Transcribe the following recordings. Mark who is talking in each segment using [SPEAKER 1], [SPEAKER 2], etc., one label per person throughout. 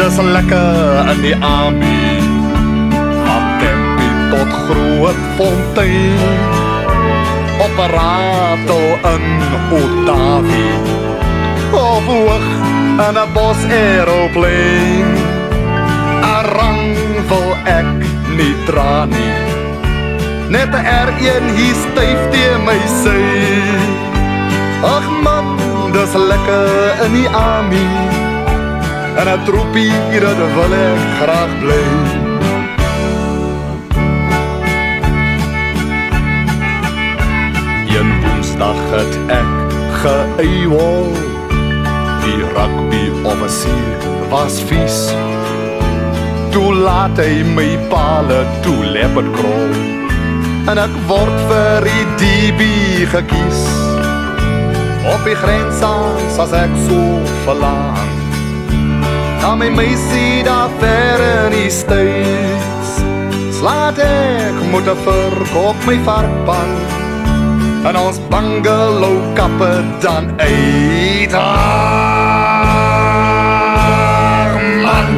[SPEAKER 1] dis lekker in die army. Van Tempi tot Grootfontein, op 'n ratel in Otavi, of hoog in 'n bos aeroplane. 'n rang wil ek nie dra nie, net 'n R1 hier styf teen my sy. Ag man, dis lekker in die army, en 'n troepie, dat wil ek graag bly. Een woensdag het ek geëiwol, die rugby-offisier was vies. Toe laat hy my pale toe leopard krol, en ek word vir die DB gekies. Op die grens as ek so verlang, na my meisie daar ver in die States, slaat ek moet 'n vark op my varkbank, en ons bungalow kappe dan uit. Man,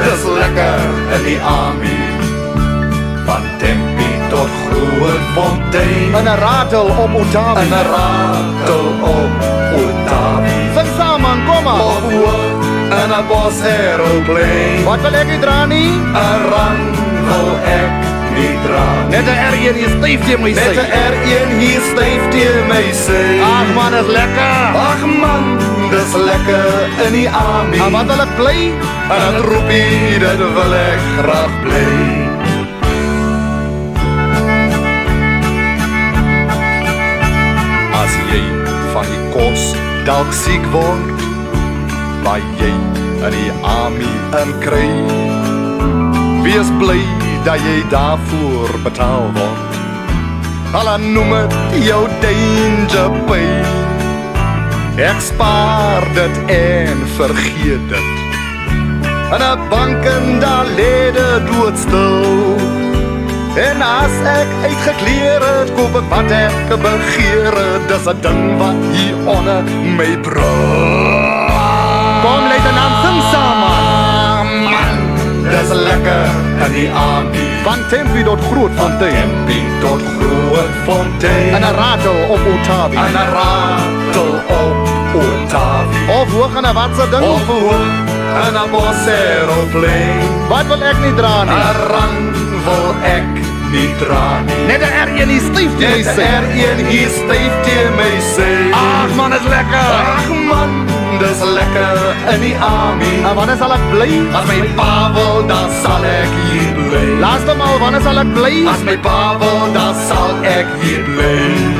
[SPEAKER 1] dis lekker in die army, van Tempi tot Grootfontein, en 'n ratel op Otavi, en 'n ratel op Otavi. Sing saam, kom maar. Of hoog in 'n bos aeroplane. Wat wil ek nie dra nie? 'n rang wil ek nie dra nie. Net 'n R1 hier styf teen my sy. Net 'n R1 hier styf teen my sy. Ag man, is lekker. Ag man, dis lekker in die army. En wat wil ek bly? En 'n troepie, dat wil ek graag bly. As jy van die kos dalk siek word, waar jy in die army inkry, wees bly dat jy daarvoor betaal word. Hulle noem het jou danger pay. Ek spaar dit en vergeet dit, en 'n bank in daar lede doodstil. En as ek uitgekleer het, koop ek wat ek begeer het. Dis 'n ding wat hier onder my brand. Kom luitenant, sing saam man, dis lekker in die army, van Tempi tot Grootfontein, Tempi tot Grootfontein, en 'n ratel op Otavi, en 'n ratel op Otavi. Of hoog in 'n watse ding, of hoog in 'n bos aeroplane. Wat wil ek nie dra nie? 'n rang wil ek nie dra nie. Net 'n R1 hier styf teen my sy. Net 'n R1 hier styf teen my sy. Ag man, is lekker. Ag man, dis lekker in die army. En wanneer sal ek bly? As my pa wil, dan sal ek hier bly. Laaste maal, wanneer sal ek bly? As my pa wil, dan sal ek hier bly.